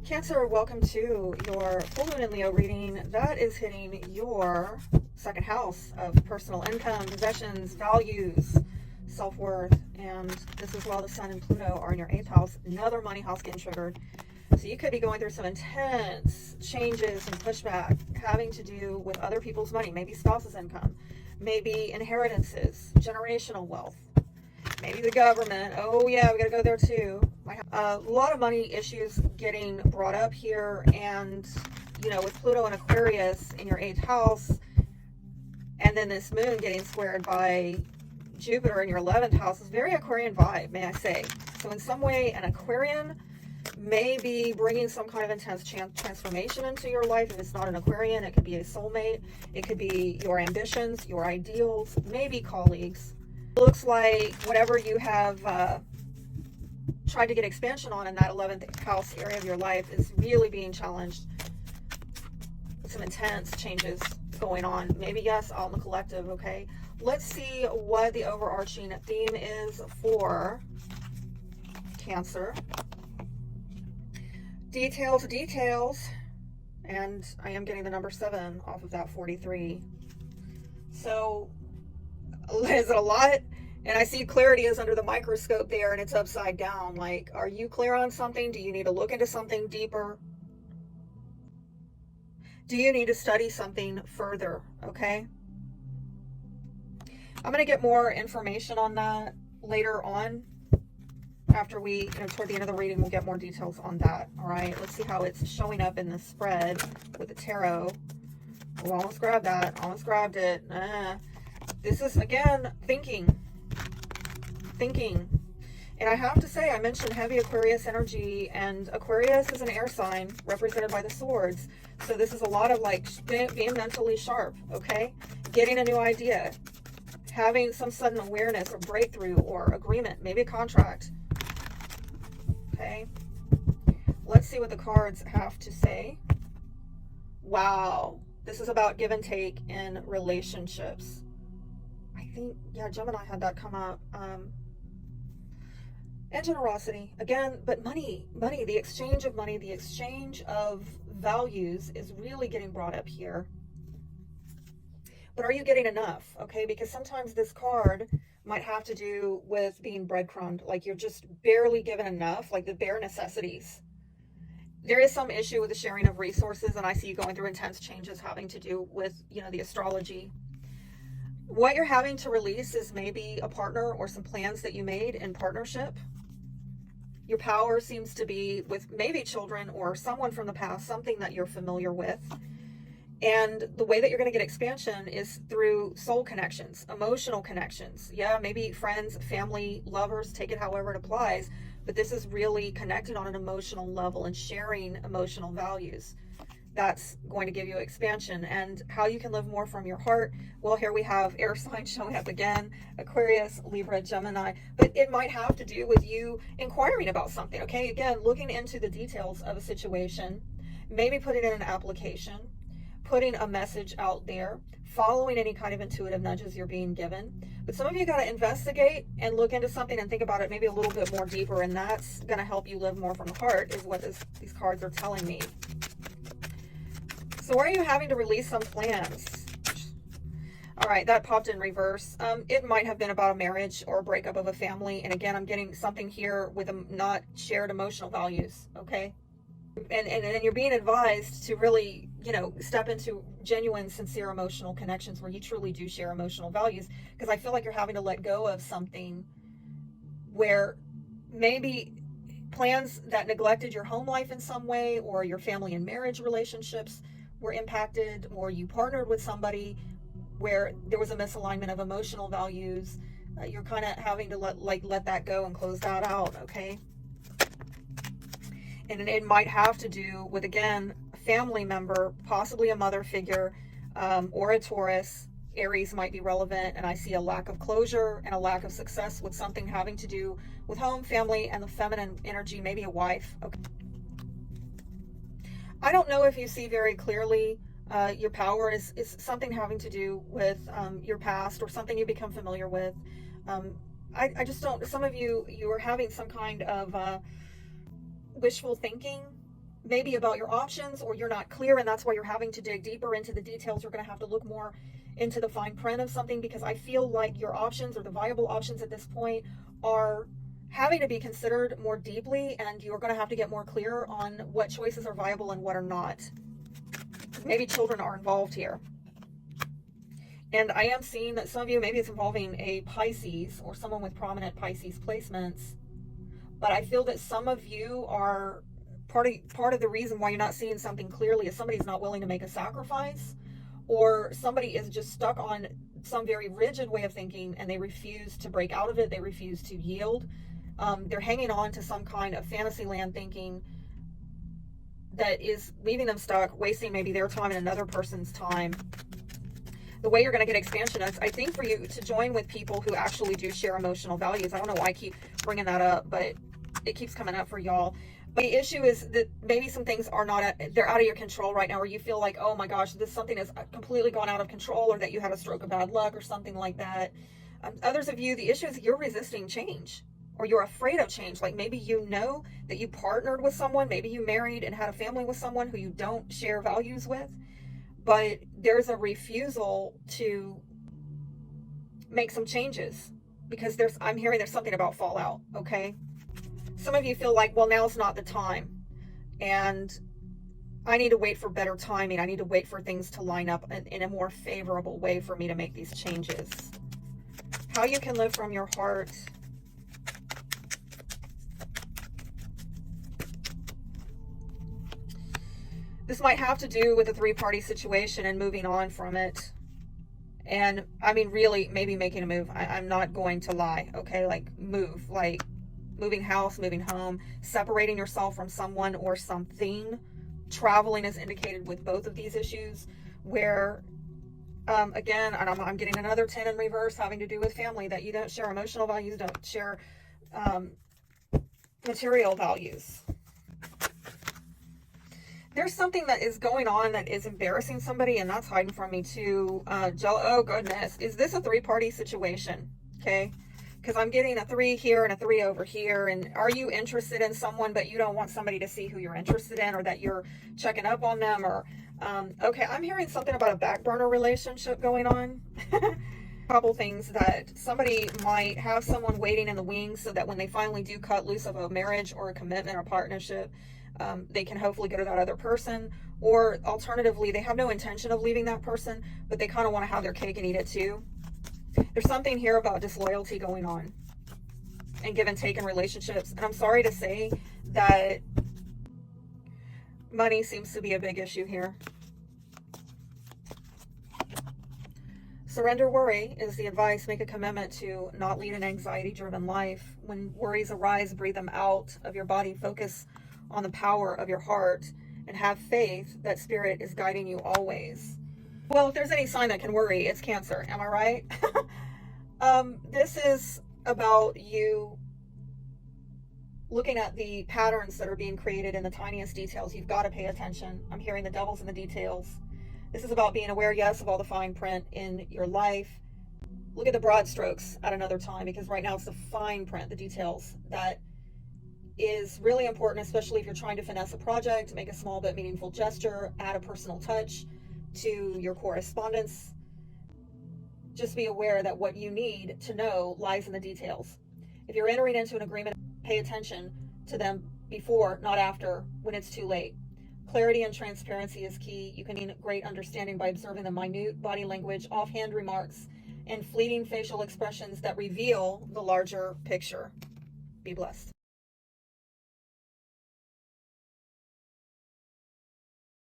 Cancer, welcome to your full moon in Leo reading. That is hitting your second house of personal income, possessions, values, self-worth. And this is while the sun and Pluto are in your 8th house, another money house getting triggered. So you could be going through some intense changes and pushback having to do with other people's money, maybe spouse's income, maybe inheritances, generational wealth, maybe the government. Oh yeah, we gotta go there too. A lot of money issues getting brought up here, and you know, with Pluto and Aquarius in your 8th house, and then this moon getting squared by Jupiter in your 11th house is very Aquarian vibe, may I say. So in some way, an Aquarian may be bringing some kind of intense transformation into your life. If it's not an Aquarian, it could be a soulmate. It could be your ambitions, your ideals, maybe colleagues. It looks like whatever you have tried to get expansion on in that 11th house area of your life is really being challenged. Some intense changes going on. Maybe, yes, out in the collective, okay? Let's see what the overarching theme is for Cancer. Details, and I am getting the number 7 off of that 43. So, is it a lot? And I see clarity is under the microscope there, and it's upside down. Like, are you clear on something? Do you need to look into something deeper? Do you need to study something further? Okay. I'm going to get more information on that later on. After we, toward the end of the reading, we'll get more details on that. All right. Let's see how it's showing up in the spread with the tarot. Oh, almost grabbed that. Almost grabbed it. This is, again, thinking. And I have to say, I mentioned heavy Aquarius energy, and Aquarius is an air sign represented by the swords. So this is a lot of like being mentally sharp, okay? Getting a new idea, having some sudden awareness or breakthrough or agreement, maybe a contract. Okay, let's see what the cards have to say. Wow, this is about give and take in relationships. I think, yeah, Gemini had that come up. And generosity again, but money, the exchange of money, the exchange of values is really getting brought up here. But are you getting enough? Okay, because sometimes this card might have to do with being breadcrumbed, like you're just barely given enough, like the bare necessities. There is some issue with the sharing of resources, and I see you going through intense changes having to do with, the astrology. What you're having to release is maybe a partner or some plans that you made in partnership. Your power seems to be with maybe children or someone from the past, something that you're familiar with. And the way that you're going to get expansion is through soul connections, emotional connections. Yeah, maybe friends, family, lovers, take it however it applies. But this is really connected on an emotional level and sharing emotional values. That's going to give you expansion. And how you can live more from your heart. Well, here we have air signs showing up again. Aquarius, Libra, Gemini. But it might have to do with you inquiring about something. Okay, again, looking into the details of a situation. Maybe putting in an application. Putting a message out there, following any kind of intuitive nudges you're being given. But some of you got to investigate and look into something and think about it maybe a little bit more deeper, and that's going to help you live more from the heart, is what these cards are telling me. So where are you having to release some plans? All right, that popped in reverse. It might have been about a marriage or a breakup of a family. And again, I'm getting something here with not shared emotional values, okay? And you're being advised to really, step into genuine, sincere emotional connections where you truly do share emotional values. Because I feel like you're having to let go of something where maybe plans that neglected your home life in some way, or your family and marriage relationships were impacted, or you partnered with somebody where there was a misalignment of emotional values. You're kind of having to let that go and close that out, okay? And it might have to do with, again, a family member, possibly a mother figure, or a Taurus. Aries might be relevant, and I see a lack of closure and a lack of success with something having to do with home, family, and the feminine energy, maybe a wife. Okay. I don't know if you see very clearly your power is something having to do with your past or something you become familiar with. I just don't, some of you are having some kind of wishful thinking maybe about your options, or you're not clear, and that's why you're having to dig deeper into the details. You're going to have to look more into the fine print of something, because I feel like your options, or the viable options at this point, are having to be considered more deeply, and you're going to have to get more clear on what choices are viable and what are not. Maybe children are involved here. And I am seeing that some of you, maybe it's involving a Pisces or someone with prominent Pisces placements. But I feel that some of you are part of the reason why you're not seeing something clearly is somebody's not willing to make a sacrifice, or somebody is just stuck on some very rigid way of thinking and they refuse to break out of it. They refuse to yield. They're hanging on to some kind of fantasy land thinking that is leaving them stuck, wasting maybe their time and another person's time. The way you're going to get expansion is, I think, for you to join with people who actually do share emotional values. I don't know why I keep bringing that up, but it keeps coming up for y'all. But the issue is that maybe some things are they're out of your control right now, or you feel like, oh my gosh, something has completely gone out of control, or that you had a stroke of bad luck or something like that. Others of you, the issue is you're resisting change, or you're afraid of change. Like maybe you know that you partnered with someone, maybe you married and had a family with someone who you don't share values with, but there's a refusal to make some changes because I'm hearing there's something about fallout, okay? Some of you feel like, well, now's not the time, and I need to wait for better timing. I need to wait for things to line up in a more favorable way for me to make these changes. How you can live from your heart. This might have to do with a three-party situation and moving on from it. And I mean, really, maybe making a move. I'm not going to lie, okay? Like move, like moving house, moving home, separating yourself from someone or something. Traveling is indicated with both of these issues, where again, and I'm getting another 10 in reverse, having to do with family, that you don't share emotional values, don't share material values. There's something that is going on that is embarrassing somebody, and that's hiding from me too. Oh goodness, is this a three-party situation? Okay, because I'm getting a 3 here and a 3 over here. And are you interested in someone, but you don't want somebody to see who you're interested in, or that you're checking up on them? Or okay, I'm hearing something about a back burner relationship going on. Couple things, that somebody might have someone waiting in the wings so that when they finally do cut loose of a marriage or a commitment or partnership, they can hopefully go to that other person. Or alternatively, they have no intention of leaving that person, but they kind of want to have their cake and eat it too. There's something here about disloyalty going on and give and take in relationships. And I'm sorry to say that money seems to be a big issue here. Surrender worry is the advice. Make a commitment to not lead an anxiety-driven life. When worries arise, breathe them out of your body. Focus on the power of your heart and have faith that Spirit is guiding you always. Well, if there's any sign that can worry, it's Cancer. Am I right? This is about you looking at the patterns that are being created in the tiniest details. You've got to pay attention. I'm hearing the devil's in the details. This is about being aware, yes, of all the fine print in your life. Look at the broad strokes at another time, because right now it's the fine print, the details, that is really important, especially if you're trying to finesse a project, make a small but meaningful gesture, add a personal touch to your correspondence. Just be aware that what you need to know lies in the details. If you're entering into an agreement, pay attention to them before, not after, when it's too late. Clarity and transparency is key. You can gain great understanding by observing the minute body language, offhand remarks, and fleeting facial expressions that reveal the larger picture. Be blessed.